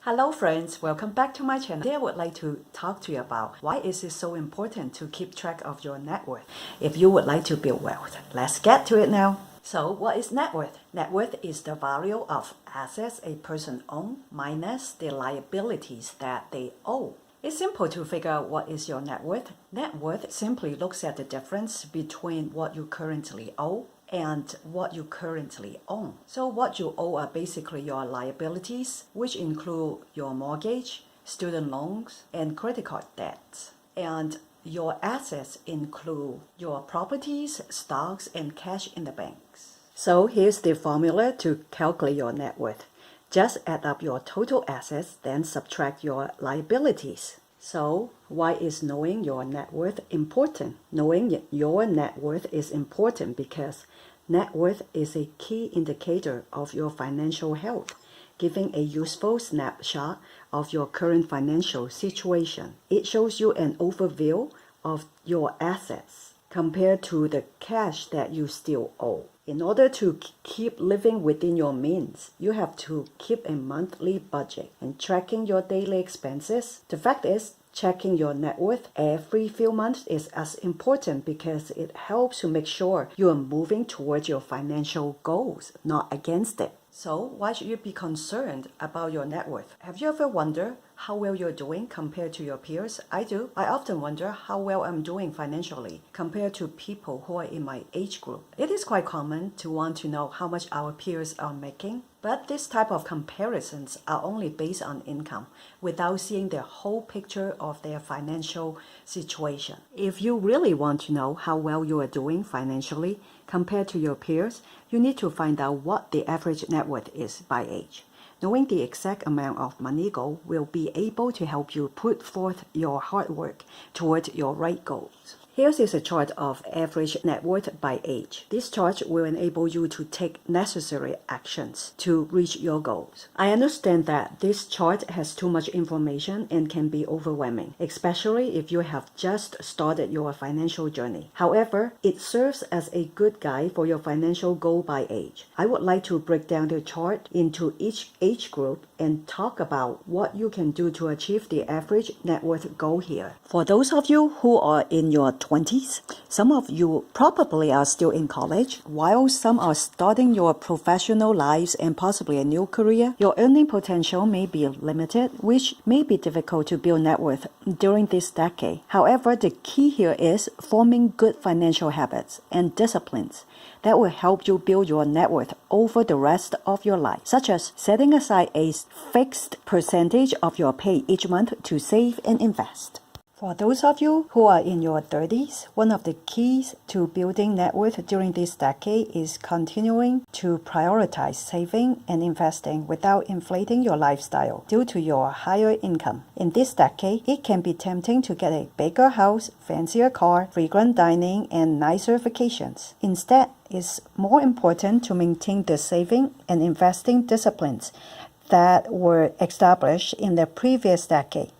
Hello friends, welcome back to my channel. Today I would like to talk to you about why is it so important to keep track of your net worth if you would like to build wealth. Let's get to it now. So what is net worth? Net worth is the value of assets a person owns minus the liabilities that they owe. It's simple to figure out what is your net worth. Net worth simply looks at the difference between what you currently owe and what you currently own. So what you owe are basically your liabilities, which include your mortgage, student loans, and credit card debts. And your assets include your properties, stocks, and cash in the banks. So here's the formula to calculate your net worth. Just add up your total assets, then subtract your liabilities. So why is knowing your net worth important? Knowing your net worth is important because net worth is a key indicator of your financial health, giving a useful snapshot of your current financial situation. It shows you an overview of your assets compared to the cash that you still owe. In order to keep living within your means, you have to keep a monthly budget and tracking your daily expenses. The fact is, checking your net worth every few months is as important because it helps to make sure you are moving towards your financial goals, not against it. So why should you be concerned about your net worth? Have you ever wondered how well you're doing compared to your peers? I do. I often wonder how well I'm doing financially compared to people who are in my age group. It is quite common to want to know how much our peers are making, but this type of comparisons are only based on income without seeing the whole picture of their financial situation. If you really want to know how well you are doing financially compared to your peers, you need to find out what the average net worth is by age. Knowing the exact amount of money goal will be able to help you put forth your hard work toward your right goals. Here is a chart of average net worth by age. This chart will enable you to take necessary actions to reach your goals. I understand that this chart has too much information and can be overwhelming, especially if you have just started your financial journey. However, it serves as a good guide for your financial goal by age. I would like to break down the chart into each age group and talk about what you can do to achieve the average net worth goal here. For those of you who are in your 20s, some of you probably are still in college, while some are starting your professional lives and possibly a new career. Your earning potential may be limited, which may be difficult to build net worth during this decade. However, the key here is forming good financial habits and disciplines that will help you build your net worth over the rest of your life, such as setting aside a fixed percentage of your pay each month to save and invest. For those of you who are in your 30s, one of the keys to building net worth during this decade is continuing to prioritize saving and investing without inflating your lifestyle due to your higher income. In this decade, it can be tempting to get a bigger house, fancier car, frequent dining, and nicer vacations. Instead, it's more important to maintain the saving and investing disciplines that were established in the previous decade,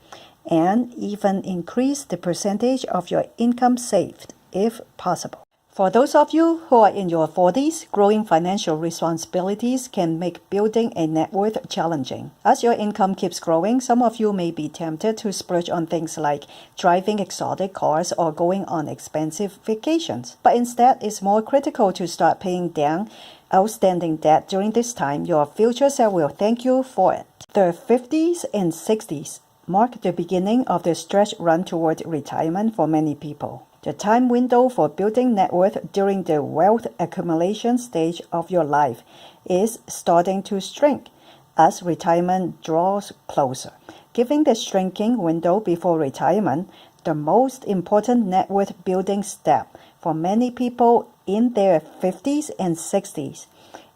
and even increase the percentage of your income saved, if possible. For those of you who are in your 40s, growing financial responsibilities can make building a net worth challenging. As your income keeps growing, some of you may be tempted to splurge on things like driving exotic cars or going on expensive vacations. But instead, it's more critical to start paying down outstanding debt during this time. Your future self will thank you for it. The 50s and 60s mark the beginning of the stretch run toward retirement for many people. The time window for building net worth during the wealth accumulation stage of your life is starting to shrink as retirement draws closer. Given the shrinking window before retirement, the most important net worth building step for many people in their 50s and 60s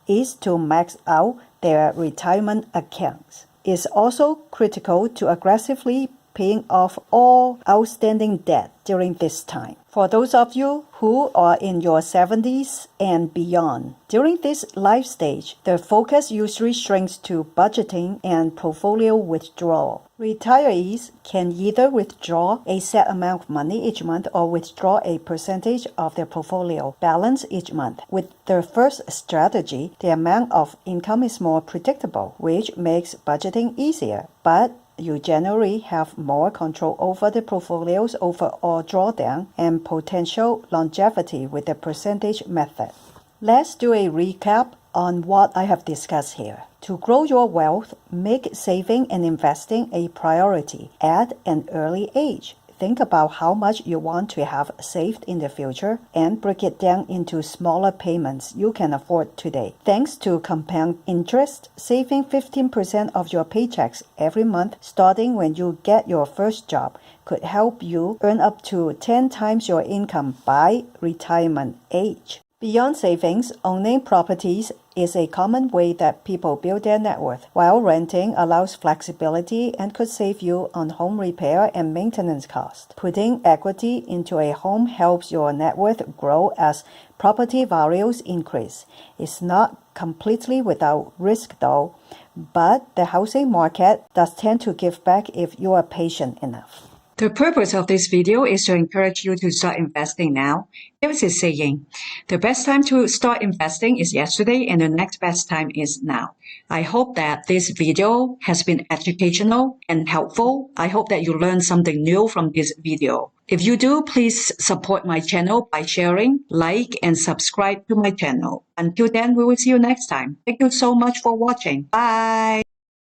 is to max out their retirement accounts. It's also critical to aggressively paying off all outstanding debt during this time. For those of you who are in your 70s and beyond, during this life stage, the focus usually shrinks to budgeting and portfolio withdrawal. Retirees can either withdraw a set amount of money each month or withdraw a percentage of their portfolio balance each month. With the first strategy, the amount of income is more predictable, which makes budgeting easier, but you generally have more control over the portfolio's overall drawdown and potential longevity with the percentage method. Let's do a recap on what I have discussed here. To grow your wealth, make saving and investing a priority at an early age. Think about how much you want to have saved in the future and break it down into smaller payments you can afford today. Thanks to compound interest, saving 15% of your paychecks every month starting when you get your first job could help you earn up to 10 times your income by retirement age. Beyond savings, owning properties is a common way that people build their net worth, while renting allows flexibility and could save you on home repair and maintenance costs. Putting equity into a home helps your net worth grow as property values increase. It's not completely without risk though, but the housing market does tend to give back if you are patient enough. The purpose of this video is to encourage you to start investing now. There is a saying, the best time to start investing is yesterday and the next best time is now. I hope that this video has been educational and helpful. I hope that you learned something new from this video. If you do, please support my channel by sharing, like, and subscribe to my channel. Until then, we will see you next time. Thank you so much for watching. Bye!